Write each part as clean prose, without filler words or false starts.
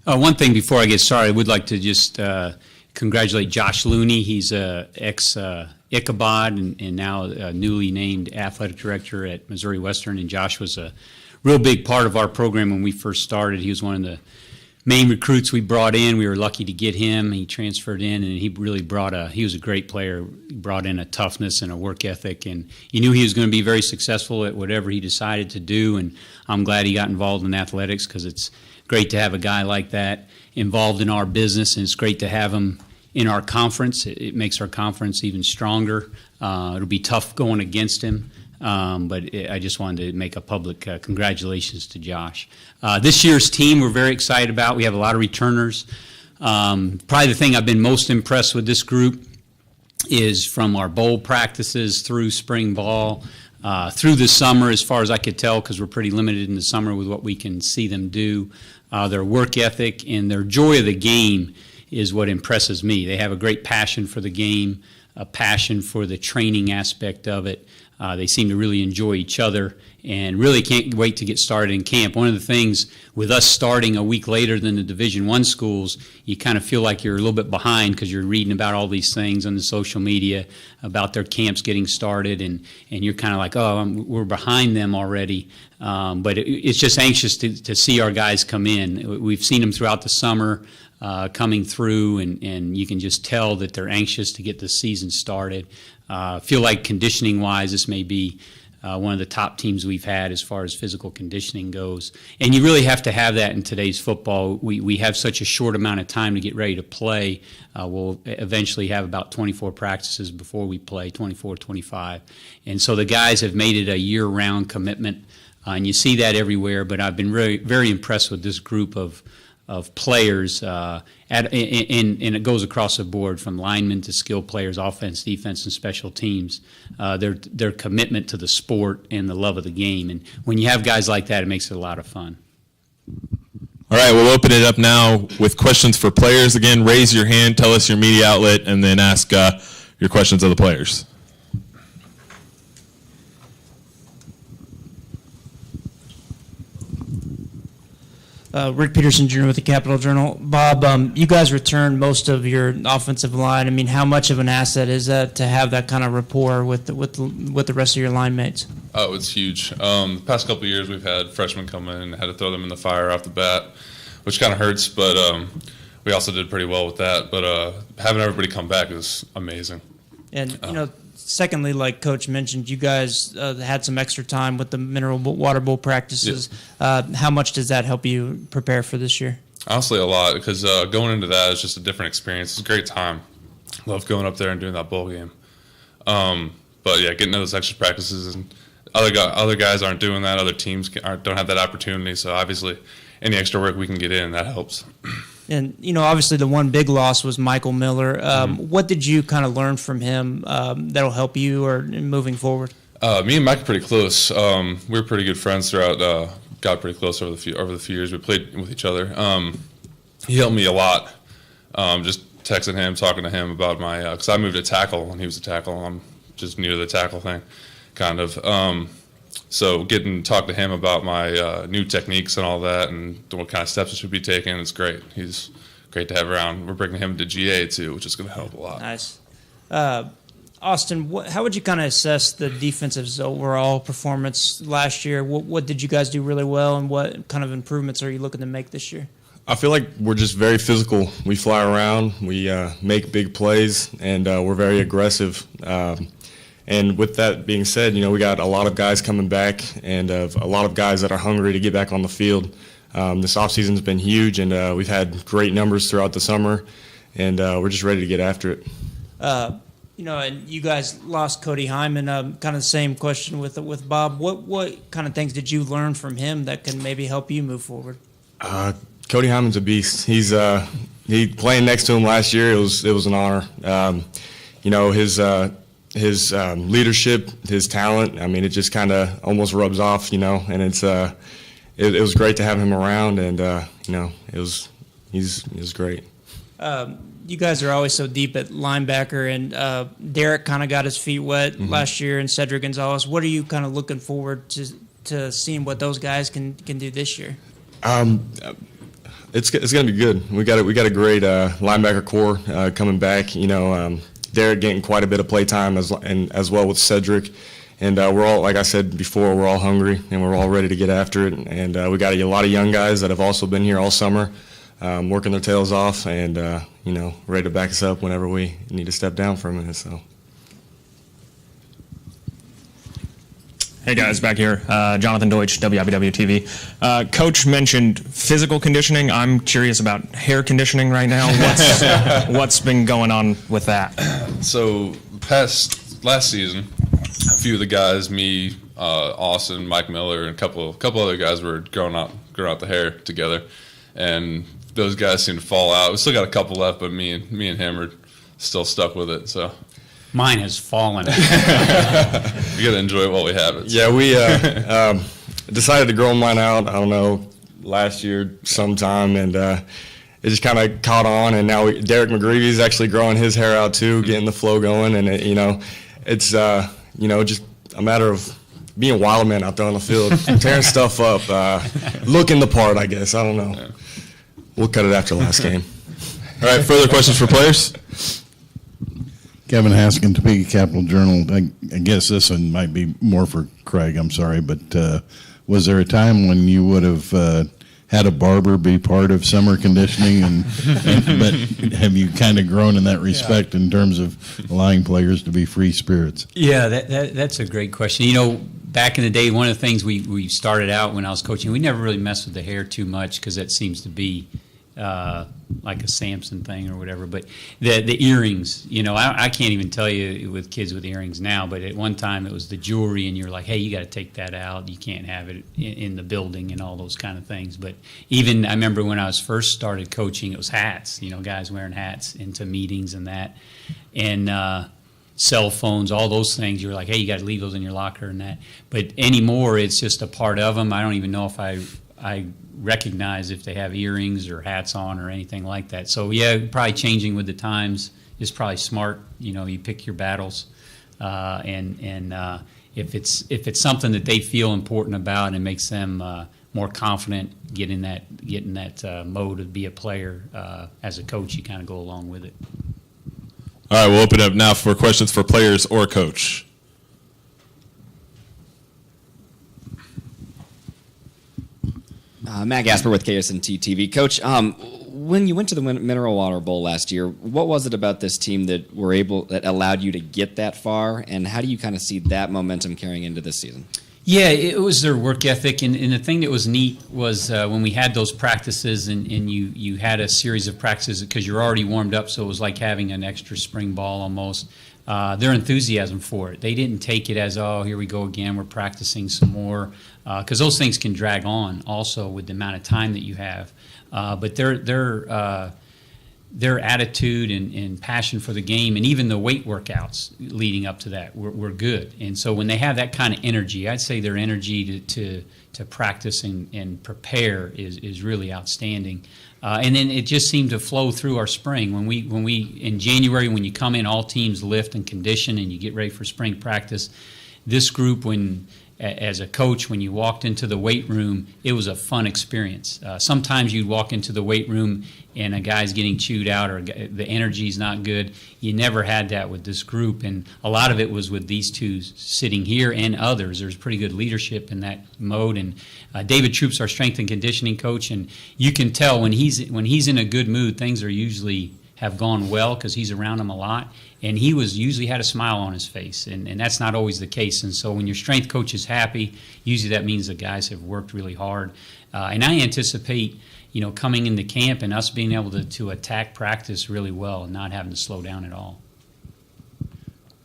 One thing before I get started, I would like to just congratulate Josh Looney. He's ex-Ichabod and now newly named athletic director at Missouri Western. And Josh was a real big part of our program when we first started. He was one of the main recruits we brought in. We were lucky to get him. He transferred in, and he really he was a great player. He brought in a toughness and a work ethic, and you knew he was going to be very successful at whatever he decided to do, and I'm glad he got involved in athletics because it's great to have a guy like that involved in our business, and it's great to have him in our conference. It makes our conference even stronger. It'll be tough going against him. But I just wanted to make a public congratulations to Josh. This year's team we're very excited about. We have a lot of returners. Probably the thing I've been most impressed with this group is from our bowl practices through spring ball, through the summer as far as I could tell, because we're pretty limited in the summer with what we can see them do. Their work ethic and their joy of the game is what impresses me. They have a great passion for the game, a passion for the training aspect of it. They seem to really enjoy each other and really can't wait to get started in camp. One of the things with us starting a week later than the Division I schools, you kind of feel like you're a little bit behind because you're reading about all these things on the social media about their camps getting started, and you're kind of like, we're behind them already. But it's just anxious to see our guys come in. We've seen them throughout the summer coming through, and you can just tell that they're anxious to get the season started. Feel like conditioning-wise, this may be one of the top teams we've had as far as physical conditioning goes. And you really have to have that in today's football. We have such a short amount of time to get ready to play. We'll eventually have about 24 practices before we play, 24, 25. And so the guys have made it a year-round commitment, and you see that everywhere. But I've been very, very impressed with this group of players, and it goes across the board from linemen to skill players, offense, defense, and special teams. Their commitment to the sport and the love of the game. And when you have guys like that, it makes it a lot of fun. All right, we'll open it up now with questions for players. Again, raise your hand, tell us your media outlet, and then ask your questions of the players. Rick Peterson Jr. with the Capital Journal. Bob, you guys returned most of your offensive line. I mean, how much of an asset is that to have that kind of rapport with the rest of your line mates? Oh, it's huge. The past couple of years, we've had freshmen come in and had to throw them in the fire off the bat, which kind of hurts, but we also did pretty well with that. But having everybody come back is amazing. And, secondly, like Coach mentioned, you guys had some extra time with the mineral water bowl practices. Yeah. How much does that help you prepare for this year? Honestly, a lot, because going into that is just a different experience. It's a great time. Love going up there and doing that bowl game. But, yeah, getting those extra practices, and other guys aren't doing that. Other teams don't have that opportunity. So, obviously, any extra work we can get in, that helps. And, obviously the one big loss was Michael Miller. What did you kind of learn from him that'll help you or moving forward? Me and Mike are pretty close. We were pretty good friends throughout, got pretty close over the few years we played with each other. He helped me a lot, just texting him, talking to him about because I moved to tackle and he was a tackle. I'm just new to the tackle thing, kind of. So getting to talk to him about my new techniques and all that and what kind of steps I should be taking, it's great. He's great to have around. We're bringing him to GA too, which is going to help a lot. Nice. Austin, how would you kind of assess the defensive's overall performance last year? What did you guys do really well, and what kind of improvements are you looking to make this year? I feel like we're just very physical. We fly around, we make big plays, and we're very aggressive. And with that being said, we got a lot of guys coming back and a lot of guys that are hungry to get back on the field. This offseason's been huge, and we've had great numbers throughout the summer, and we're just ready to get after it. And you guys lost Cody Hyman. Kind of the same question with Bob. What kind of things did you learn from him that can maybe help you move forward? Cody Hyman's a beast. He playing next to him last year. It was an honor. His leadership, his talent. I mean, it just kind of almost rubs off, And it's it was great to have him around, and he's great. You guys are always so deep at linebacker, and Derek kind of got his feet wet last year, and Cedric Gonzalez. What are you kind of looking forward to seeing what those guys can do this year? It's going to be good. We got a great linebacker core coming back. They're getting quite a bit of play time as well with Cedric. And we're all, like I said before, we're all hungry and we're all ready to get after it. And we got a lot of young guys that have also been here all summer, working their tails off and, ready to back us up whenever we need to step down for a minute. So. Hey guys, back here. Jonathan Deutsch, WIBW TV. Coach mentioned physical conditioning. I'm curious about hair conditioning right now. What's been going on with that? So last season, a few of the guys, me, Austin, Mike Miller, and a couple other guys were growing out the hair together, and those guys seem to fall out. We still got a couple left, but me and him are still stuck with it. So Mine has fallen. we got to enjoy it while we have it. Yeah, we decided to grow mine out. I don't know, last year sometime, and it just kind of caught on. And now Derek McGreevy's actually growing his hair out too, getting the flow going, and it's just a matter of being a wild man out there on the field, tearing stuff up, looking the part, I guess. I don't know. Yeah. We'll cut it after the last game. All right, further questions for players? Kevin Haskin, Topeka Capital Journal. I guess this one might be more for Craig, I'm sorry, but was there a time when you would have had a barber be part of summer conditioning, but have you kind of grown in that respect in terms of allowing players to be free spirits? Yeah, that's a great question. Back in the day, one of the things we started out when I was coaching, we never really messed with the hair too much because that seems to be like a Samson thing or whatever. But the earrings, I can't even tell you with kids with earrings now, but at one time it was the jewelry and you're like, hey, you got to take that out. You can't have it in the building and all those kind of things. But even I remember when I was first started coaching, it was hats, guys wearing hats into meetings and that. And cell phones, all those things, you're like, hey, you got to leave those in your locker and that. But anymore, it's just a part of them. I don't even know if I recognize if they have earrings or hats on or anything like that. So yeah, probably changing with the times is probably smart. You pick your battles, and if it's something that they feel important about and makes them more confident, getting that mode to be a player as a coach, you kind of go along with it. All right, we'll open it up now for questions for players or coach. Matt Gasper with KSNT TV. Coach, when you went to the Mineral Water Bowl last year, what was it about this team that allowed you to get that far, and how do you kind of see that momentum carrying into this season? Yeah, it was their work ethic, and the thing that was neat was when we had those practices and you had a series of practices because you're already warmed up, so it was like having an extra spring ball almost. Their enthusiasm for it. They didn't take it as, oh, here we go again, we're practicing some more, because those things can drag on also with the amount of time that you have. But their attitude and passion for the game, and even the weight workouts leading up to that were good. And so when they have that kind of energy, I'd say their energy to practice and prepare is really outstanding. And then it just seemed to flow through our spring. When we in January, when you come in, all teams lift and condition, and you get ready for spring practice. This group, as a coach, when you walked into the weight room, it was a fun experience. Sometimes you'd walk into the weight room and a guy's getting chewed out or the energy's not good. You never had that with this group, and a lot of it was with these two sitting here and others. There's pretty good leadership in that mode, and David Troop's our strength and conditioning coach, and you can tell when he's in a good mood, things are usually have gone well because he's around them a lot, and he usually had a smile on his face, and that's not always the case. And so when your strength coach is happy, usually that means the guys have worked really hard. And I anticipate, coming into camp and us being able to attack practice really well and not having to slow down at all.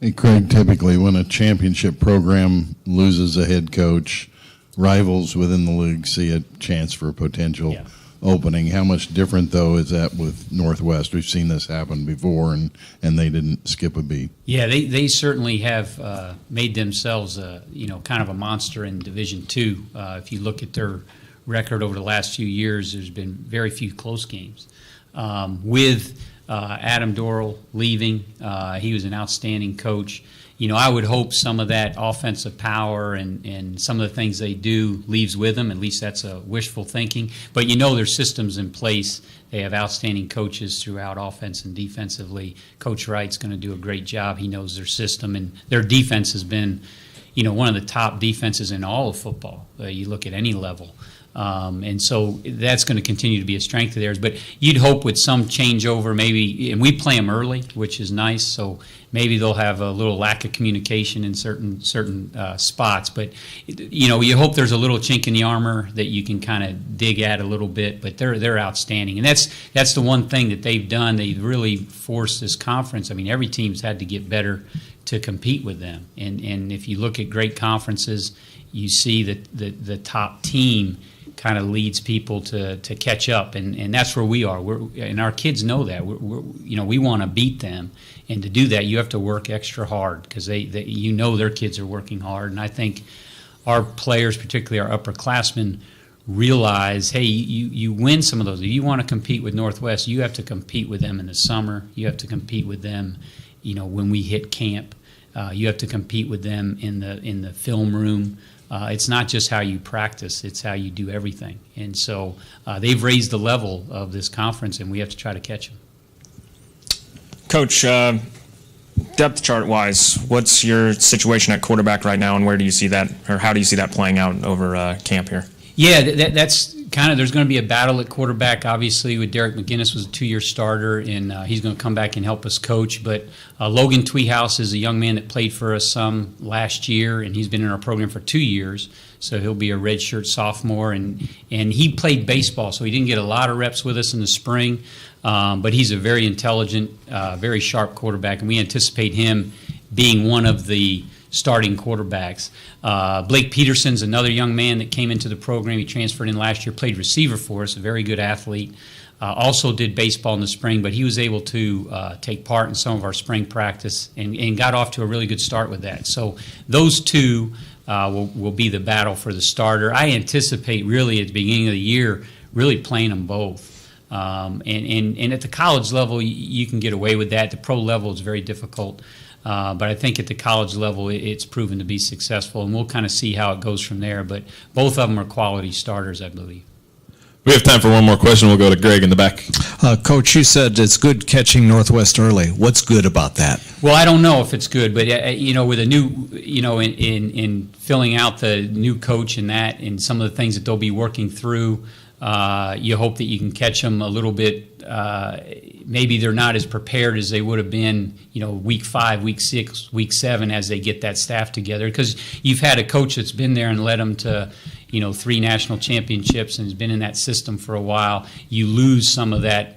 Hey, Craig, typically when a championship program loses a head coach, rivals within the league see a chance for a potential opening. How much different, though, is that with Northwest? We've seen this happen before, and they didn't skip a beat. Yeah, they certainly have made themselves, kind of a monster in Division II. If you look at their record over the last few years, there's been very few close games. With Adam Dorrell leaving. He was an outstanding coach. I would hope some of that offensive power and some of the things they do leaves with them. At least that's a wishful thinking. But there's systems in place. They have outstanding coaches throughout offense and defensively. Coach Wright's going to do a great job. He knows their system, and their defense has been, one of the top defenses in all of football. You look at any level. And so that's going to continue to be a strength of theirs. But you'd hope with some changeover, maybe, and we play them early, which is nice. So maybe they'll have a little lack of communication in certain spots. But you hope there's a little chink in the armor that you can kind of dig at a little bit. But they're outstanding, and that's the one thing that they've done. They've really forced this conference. I mean, every team's had to get better to compete with them. And if you look at great conferences, you see that the top team kind of leads people to catch up, and that's where we are. And our kids know that. We want to beat them, and to do that, you have to work extra hard because their kids are working hard. And I think our players, particularly our upperclassmen, realize, hey, you win some of those. If you want to compete with Northwest, you have to compete with them in the summer. You have to compete with them, when we hit camp. You have to compete with them in the film room. It's not just how you practice, it's how you do everything. And so they've raised the level of this conference, and we have to try to catch them. Coach, depth chart-wise, what's your situation at quarterback right now, and where do you see that, or how do you see that playing out over camp here? Yeah, that's kind of, there's going to be a battle at quarterback, obviously, with Derek McGinnis was a 2-year starter, and he's going to come back and help us coach. But Logan Tweehouse is a young man that played for us some last year, and he's been in our program for 2 years, so he'll be a redshirt sophomore. And he played baseball, so he didn't get a lot of reps with us in the spring, but he's a very intelligent, very sharp quarterback, and we anticipate him being one of the starting quarterbacks. Blake Peterson's another young man that came into the program. He transferred in last year, played receiver for us, a very good athlete. Also did baseball in the spring, but he was able to take part in some of our spring practice and got off to a really good start with that. So those two will be the battle for the starter. I anticipate really at the beginning of the year really playing them both. And at the college level, you can get away with that. The pro level is very difficult. But I think at the college level, it's proven to be successful, and we'll kind of see how it goes from there. But both of them are quality starters, I believe. We have time for one more question. We'll go to Greg in the back. Coach, you said it's good catching Northwest early. What's good about that? Well, I don't know if it's good, but with a new, in filling out the new coach and that, and some of the things that they'll be working through, you hope that you can catch them a little bit. Maybe they're not as prepared as they would have been, week 5, week 6, week 7 as they get that staff together. Because you've had a coach that's been there and led them to, 3 national championships and has been in that system for a while. You lose some of that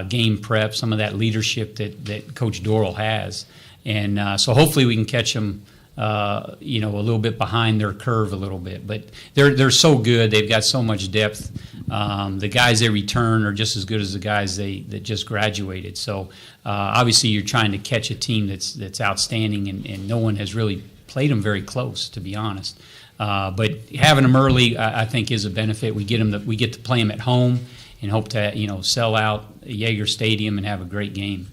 game prep, some of that leadership that Coach Dorrell has. And so hopefully we can catch them a little bit behind their curve a little bit. But they're so good. They've got so much depth. The guys they return are just as good as the guys that just graduated. So obviously you're trying to catch a team that's outstanding, and no one has really played them very close, to be honest. But having them early, I think, is a benefit. We get to play them at home and hope to sell out Yager Stadium and have a great game.